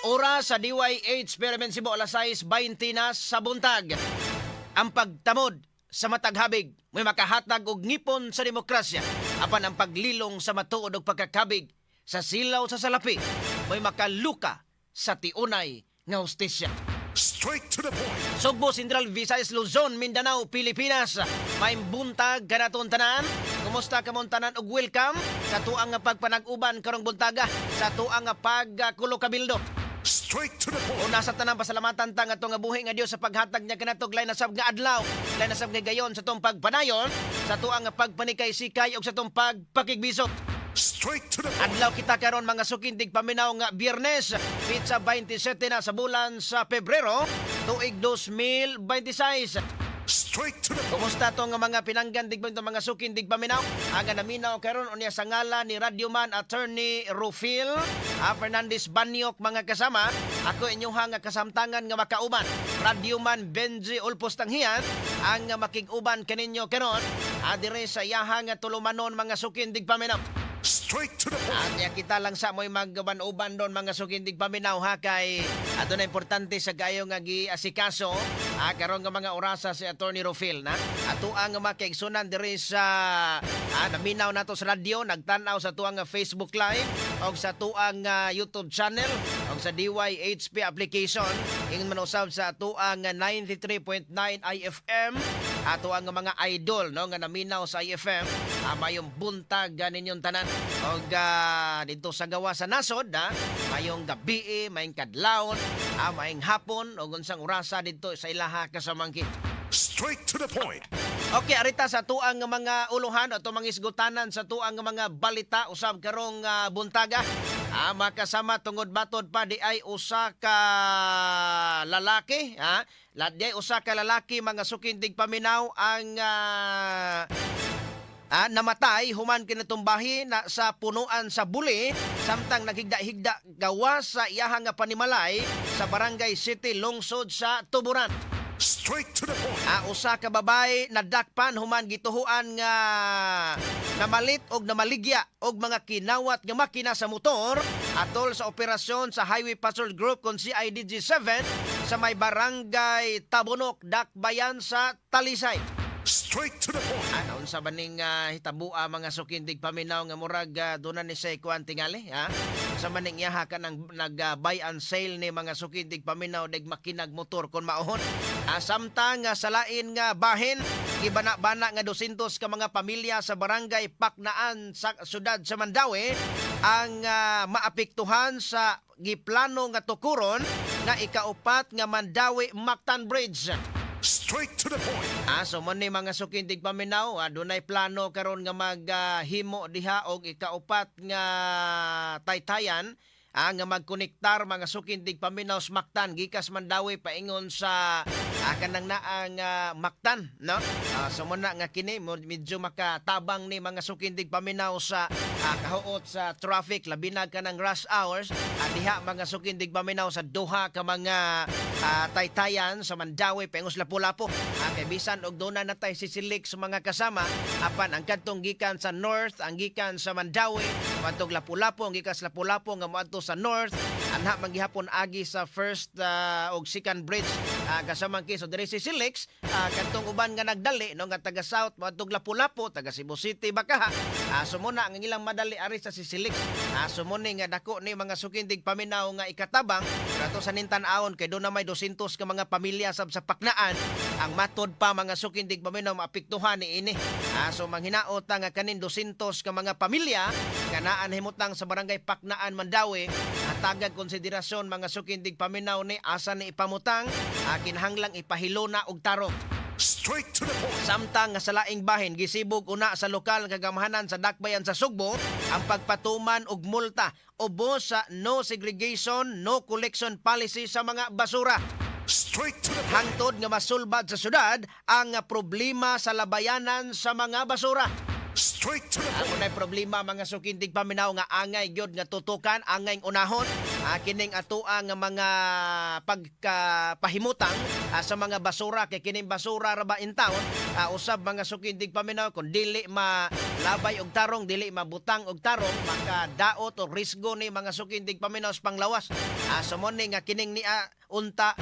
Oras sa DYH Experiment Cebu alas 6:20 na sa buntag. Ang pagtamod sa mataghabig may makahatag og ngipon sa demokrasya apan ang paglilong sa matuod og pagkakabig sa silaw sa salapi may makaluka sa tiunay nga hustisya. Straight to the point. Sugbo, Central Visayas, Luzon, Mindanao, Pilipinas. May buntag kanaton tanan. Kumusta kamon tanan og welcome sa tuang nga pagpanag-uban karong buntaga sa tuang nga pagkulo kabildo. Straight to the point. Una sa tanang pasalamatan tang ato nga buhi nga Dios sa paghatag niya kanatog lay nasab nga adlaw, lay nasab nga gayon sa tong pagpanayon, sa tuang nga pagpanikay-sikay ug sa tong pagpakigbisok. Straight to the point. Adlaw kita karon mga sukindig paminaw nga Biyernes, pizza 27 na sa bulan sa Pebrero, tuig 2026. Straight to the point. Kumusta to nga mga pinanggan digbang to mga sukindig paminaw? Aga naminaw karon unya sa ngalan ni Radyoman Attorney Rufil Fernandez Banyok mga kasama. Ako inyong nga kasamtangan nga makauban. Radyoman Benji Ulpos Tanghian ang makig-uban kaninyo karon adire sa iyaha nga tulumanon mga sukindig paminaw. Straight to the point. At kita lang sa mo'y magban-uban doon mga sukindig paminaw ha kay ato na importante sa gayo nga giasikaso karon nga mga orasa si Attorney Rufil na ato ang makaigsunan diri sa naminaw nato sa radyo nagtan-aw sa tuang Facebook Live o sa tuang YouTube channel o sa DYHP application ingon man usab sa tuang 93.9 IFM ato ang mga idol no nga naminaw sa IFM mayong buntag ninyong tanan og dito sa gawa sa nasod mayong gabi mayong kadlawon mayong hapon og unsang orasa dito sa ilaha kasamangkit. Straight to the point. Okay, arita sa tuang mga uluhan ato mga isgutanan sa tuang mga balita usab karong buntaga. Makasama tungod batod pa di ay usa ka lalaki, di ay usa ka lalaki mga sukindig paminaw ang namatay human kinatumbahi na sa punuan sa Buli samtang naghigda-higda gawa sa iyahang nga panimalay sa Barangay City lungsod sa Tuburan. Straight to the point. Usa ka babay nadakpan human gituhuan nga namalit og namaligya og mga kinawat nga makina sa motor atol sa operasyon sa Highway Patrol Group kon CIDG 7 sa may Barangay Tabunok, Dakbayan sa Talisay. Straight to the point. Unsa ba ning hitabua mga sukindig paminaw nga murag doon ni say kuan tingali sa maning iyaha ka nang nag-buy and sale ni mga sukindig paminaw deg makinag motor kon maohon samtang sa lain nga bahin gibana-bana nga 200 ka mga pamilya sa barangay Paknaan sa siyudad sa Mandawi ang maapektuhan sa giplano nga tukuron nga ikaupat nga Mandawi Mactan Bridge. Straight to the point. So man ni mga sukindig paminaw, dunay plano karon nga maghimo diha og ikaupat nga taytayan nga magkonektar mga sukindig paminaw sa Mactan gikas Mandawi paingon sa kanang naang Mactan no. So man na nga kini medyo makatabang ni mga sukindig paminaw sa kahuot sa traffic labi na kanang rush hours diha mga sukindig paminaw sa duha ka mga taytayan sa Mandawi paingon sa Lapu-Lapu kay bisan og duna na tay sisilik sa mga kasama apan ang kadtong gikan sa north ang gikan sa Mandawi matog Lapu-Lapu ang gikan sa Lapu-Lapu nga moadto sa north anha manggihapon agi sa first og second bridge kasamang so diri si Silix kadtong uban nga nagdali no nga taga south moadtog Lapu-Lapu taga Cebu City Bakaha sumuna ang ilang madali ari sa si Silix sumuni nga dako ni mga sukindig paminaw nga ikatabang kato sa nintan-aon kay do na may 200 ka mga pamilya sab sa Paknaan ang matod pa mga sukindig paminaw maapektuhan ni ini so manghinaot nga kanin 200 ka mga pamilya kanaan himutang sa barangay Paknaan Mandawi tagag konsiderasyon mga sukindig paminaw ni asa ni ipamutang kinahanglang ipahilo na og tarong. Straight to the point. Samtang sa laing bahin gisibog una sa lokal kagamahanan sa Dakbayan sa Sugbo ang pagpatuman og multa ubos sa no segregation, no collection policy sa mga basura. Straight to the point. Hangtod nga masulbad sa syudad ang problema sa labayanan sa mga basura. Straight to the Ang point. unay problema mga sukindig paminaw nga angay gyud nga tutukan, angay unahon kining atoa nga mga pagpahimutang sa mga basura kay kining basura ra ba in town usab mga sukindig paminaw kung dili malabay og tarong, dili mabutang og tarong, makadaot o risgo ni mga sukindig paminaw sa panglawas. Sumon ni nga kining ni unta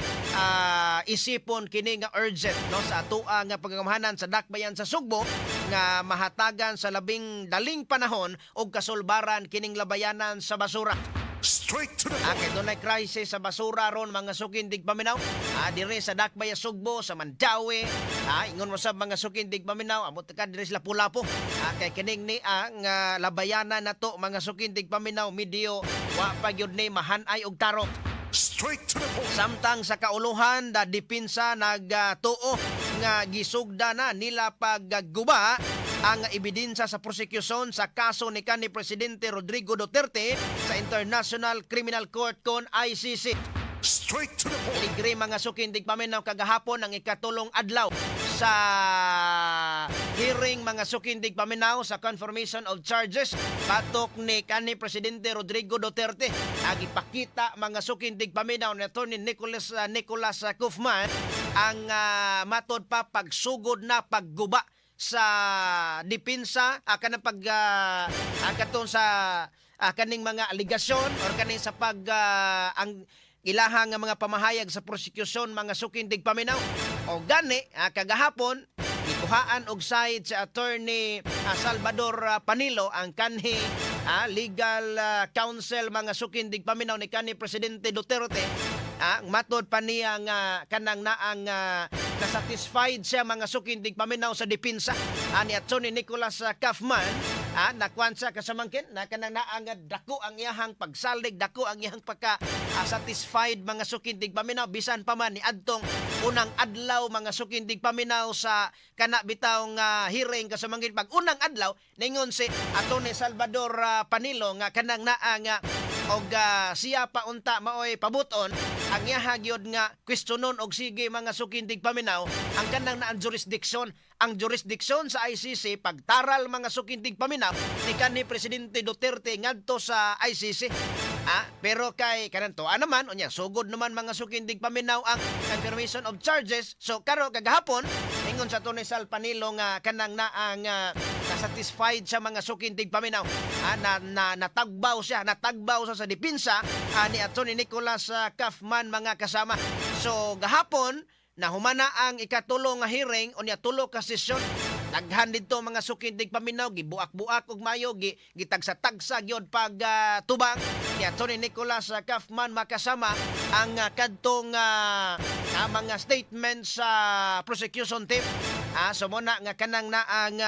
isipon kini nga urgent no sa atoa nga paggamhanan sa dakbayan sa Sugbo nga mahatagan sa labing daling panahon og kasulbaran kining labayanan sa basura. Straight to the Kay dunay crisis sa basura ron mga sukindig paminaw. Dire sa Dakbay Sugbo, sa Mandawi. Ingon mo sa mga sukindig paminaw, amot ka dire sa Lapu-Lapu. Kay kining ni ang labayanan nato mga sukindig paminaw medyo wa pa gyud ni mahanay og tarong. Straight to the point. Samtang sa kauluhan da dipinsa nagtuo nga gisugda na nila pagguba ang ebidensya sa prosekusyon sa kaso ni kanhi Presidente Rodrigo Duterte sa International Criminal Court kon ICC. Straight to the point. Ligre mga sukindig paminaw kagahapon ang ikatulong adlaw sa hearing mga sukindig paminaw sa confirmation of charges patok ni kanhi Presidente Rodrigo Duterte. Agipakita mga sukindig paminaw ni Attorney Nicholas Kaufman ang matod pa pagsugod na pagguba sa dipinsa kanang katon sa kaning mga aligasyon or kaning sa ang ilahang nga mga pamahayag sa prosekusyon mga sukindig paminaw. O gani kagahapon gikuhaan og side sa Attorney Salvador Panilo ang kanhi legal counsel mga sukindig paminaw ni kanhi Presidente Duterte. Matod pa niya nga kanang naang nasatisfied siya mga sukindig paminaw sa dipinsa ni Attorney Nicholas Kaufman. Nakuan siya kasamangkin na kanang naang dako ang iyahang pagsalig, dako ang iyahang pagka satisfied mga sukindig paminaw bisan pa man ni adtong unang adlaw mga sukindig paminaw sa kana bitaw nga hearing kasamangkin pag unang adlaw ningon si Attorney Salvador Panilo nga kanang naang og siya pa unta maoy pabuton ang iyahagyod nga kwestiyonon og sige mga sukindig paminaw ang kanang naan jurisdiction. Ang jurisdiction sa ICC pagtaral mga sukindig paminaw ni kanhi Presidente Duterte ngadto sa ICC. Pero kay kananto naman unya sugod naman mga sukindig paminaw ang confirmation of charges. So karo kagahapon ingon sa Attorney Sal Panilo nga kanang naang satisfied sa mga sukindig paminaw natagbaw siya sa dipinsa ni Attorney Nicholas Kaufman mga kasama. So gahapon na humana ang ikatulong nga hearing unya tulo ka sesyon. Daghan dito mga sukindig paminaw gibuak-buak og mayo gitagsa-tagsa gyud pag tubang ni Attorney Nicholas Kaufman makasama ang kadtong mga statements sa prosecution team. Sumuna nga kanang naang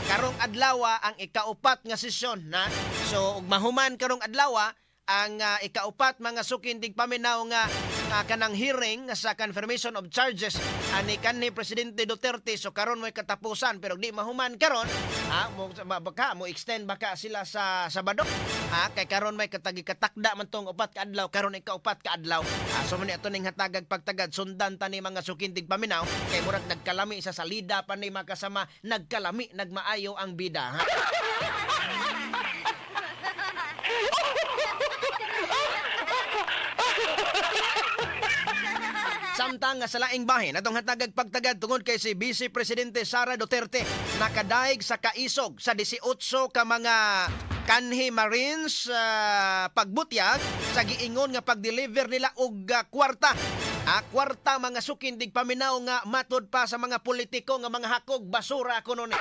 karong adlaw ang ikaupat nga sesyon na. So ug mahuman karong adlaw ang ikaupat mga sukindig paminaw nga kanang hearing sa confirmation of charges ni kanhi Presidente Duterte. So karon mo'y katapusan pero di mahuman karon mo extend baka sila sa Sabado kay karon may katagi-katakda man tong upat ka adlaw, karon ikaupat ka adlaw. So man ato ning hatagag pagtagad sundan ta ni mga sukindig paminaw kay murag nagkalami sa salida pa ni makasama nagkalami nagmaayo ang bida. Samtang sa laing bahin atong hatagag pagtagad tungod kay si Vice Presidente Sara Duterte nakadaig sa kaisog sa 18 ka mga kanhi Marines pagbutyag sa giingon nga pag-deliver nila og kwarta. Kwarta mga sukindig paminaw nga matod pa sa mga politiko nga mga hakog basura kuno ni.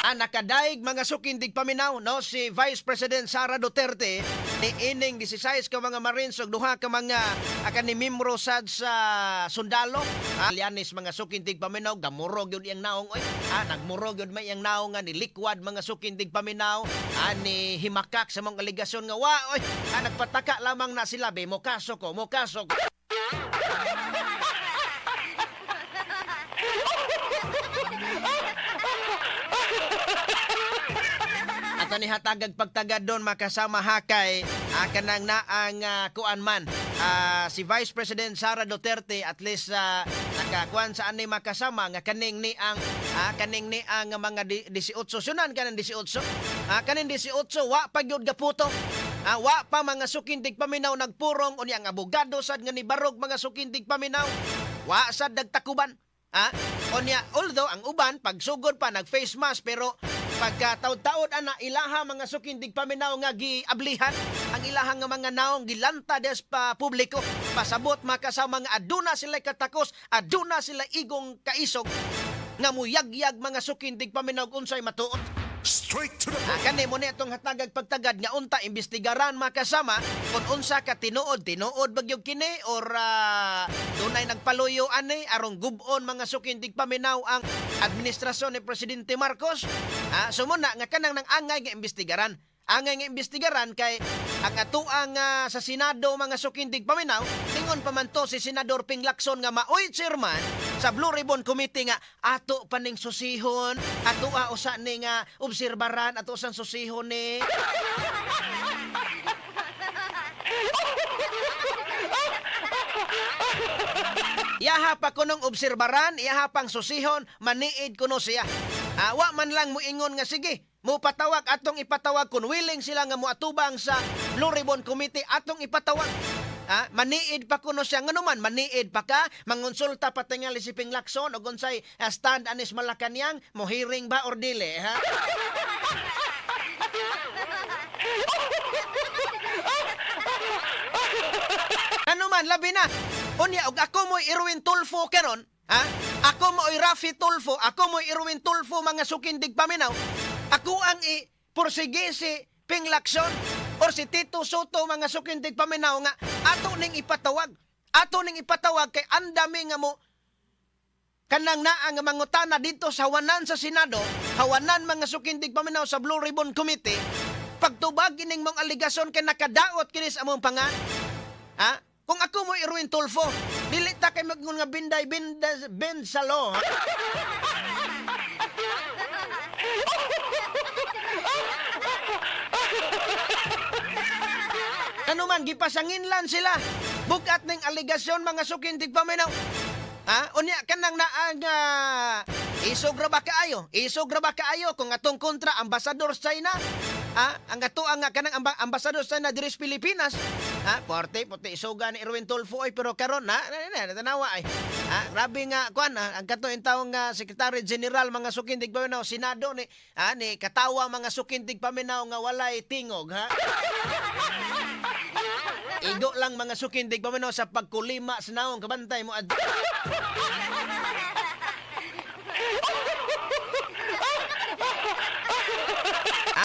Nakadaig mga sukindig paminaw no si Vice President Sara Duterte ni ining 16 ka mga Marines ug duha ka mga ni membro sad sa sundalo. Lianis mga sukindig paminaw gamurog yun iyang naong nagmurog yun may iyang naong nga ni liquid mga sukindig paminaw ni himakak sa mga aligasyon nga nagpataka lamang na sila be mo kaso ko. Ato ni hatagag pagtagad doon makasama hakay kanang naang kuan man si Vice President Sara Duterte at least nakakuan sa ani makasama nga kaning ni ang mga 18 sunan kanang 18 kaning 18 wa pa gyud gaputo. Wa pa mga sukindig paminaw nagpurong unya ang abogado sad nga nibarog mga sukindig paminaw. Wa sad nagtakuban. Unya although ang uban pagsugod pa nag face mask pero pagkataod-taod ana ilaha mga sukindig paminaw nga giablihan ang ilaha nga mga naong gilanta des pa publiko pasabot makasama nga aduna sila katakos aduna sila igong kaisog nga muyagyag mga sukindig paminaw unsay matuot. Straight to the point. Kani mo ni itong hatagag pagtagad nga unta imbestigaran makasama kung unsa ka tinuod bagyog kini or dunay nagpaluyo ani arong gubon mga sukindig paminaw ang administrasyon ni Presidente Marcos. Sumuna nga kanang nang angay nga imbestigaran. Angay nga imbestigaran kay ang atuang sa Senado mga sukindig paminaw tingon pa man to si Senador Ping Lacson nga maoy chairman sa Blue Ribbon Committee nga ato paning susihon ato usa ni nga obserbaran ato sang susihon ni Iyaha pa kunong obserbaran, iyaha pang susihon, maniid kuno siya. Wa man lang mo ingon nga sige, mo patawag atong ipatawag kung willing sila nga mo atubang sa Blue Ribbon Committee atong ipatawag. Maniid pa kuno siya nganuman, maniid pa ka, mangonsulta pa tingali si Ping Lacson o unsay stand anis Malacañang, mo hearing ba or dili, ha? Ano man, labi na. Unya, og ako mo'y Irwin Tulfo karon, Ako mo'y Rafi Tulfo, ako mo'y Irwin Tulfo, mga sukindig paminaw. Ako ang pursige si Ping Lacson or si Tito Soto, mga sukindig paminaw nga ato ning ipatawag. Ato ning ipatawag kay andami nga mo kanang naa nga mangutana dito sa hawanan sa Senado, hawanan mga sukindig paminaw sa Blue Ribbon Committee. Pagtubag ining mong aligasyon kay nakadaot kinis among panga. Kung ako mo Irwin Tulfo, dili ta kay magun nga binday ben salo. Ano man gipasangin lan sila. Bugat ning aligasyon mga sukindig paminaw. Unya kanang naang isog ra ba kaayo? Isog ra ba kaayo kung atong kontra ambasador sa China? Ang ato ang kanang ambasador sa China diri sa Pilipinas. Puti isuga ni Irwin Tulfo ay pero karon tanawa ay. Grabe nga kuan ang kato intawong Secretary General mga sukindig paminaw Senado ni katawa mga sukindig paminaw nga walay tingog, ha? Igo lang mga sukindig paminaw sa pagkulima sa naong kabantay mo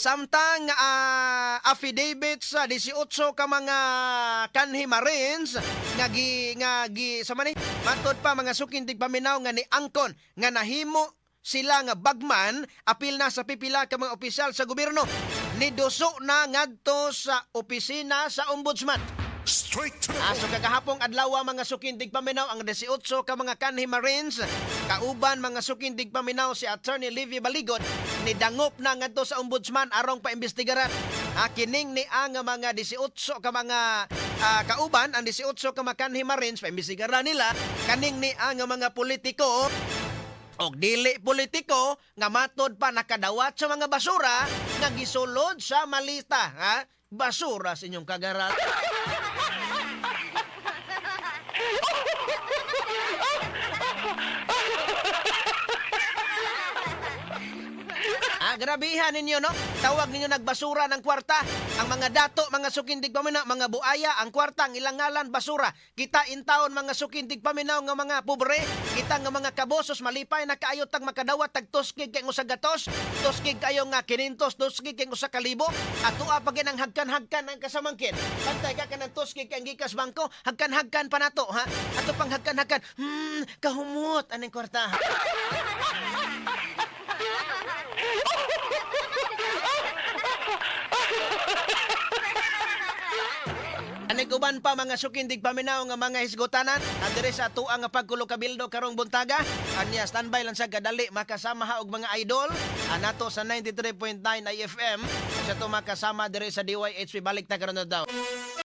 samtang affidavits 18 ka mga kanhi Marines nga sa mani matod pa mga sukindig paminaw nga ni angkon nga nahimo sila nga bagman apil na sa pipila ka mga opisyal sa gobyerno ni duso na ngadto sa opisina sa ombudsman. Straight to the point. So kagahapong adlaw mga sukindig paminaw ang 18 ka mga kanhi Marines kauban mga sukindig paminaw si Attorney Livy Baligon ni dangop na ngadto sa ombudsman arong paimbestigaran. Kining ni ang mga 18 ka mga kauban ang 18 ka mga kanhi Marines paimbestigaran nila kaning ni ang mga politiko og dili politiko nga matod pa nakadawat sa mga basura nga gisulod sa malita, basura sa inyong kagarat. Grabihan ninyo, no? Tawag ninyo nagbasura ng kwarta. Ang mga dato, mga sukindig paminaw, mga buaya, ang kwarta, ang ilang ngalan, basura. Kita intaon mga sukindig paminaw nga mga pobre. Kita nga mga kabosos, malipay na kaayot tag makadawat, tag tuskig kay usa gatos. Tuskig kayo nga kinintos, tuskig kay usa kalibo. At tuwa pagin ang hagkan-hagkan ang kasamangkin. Pantay ka ng tuskig kay gikas bangko, hagkan-hagkan pa nato, ha? Ato pang hagkan-hagkan, kahumot, anong kwarta, ha? Aniguban pa mga sukindig paminaw nga mga hisgotanan adire sa tuang nga pagkulo kabildo karong buntaga anya standby lang sa kadali makasama ha og mga idol anato sa 93.9 IFM sa to makasama dire sa DYHP balik ta karon na daw.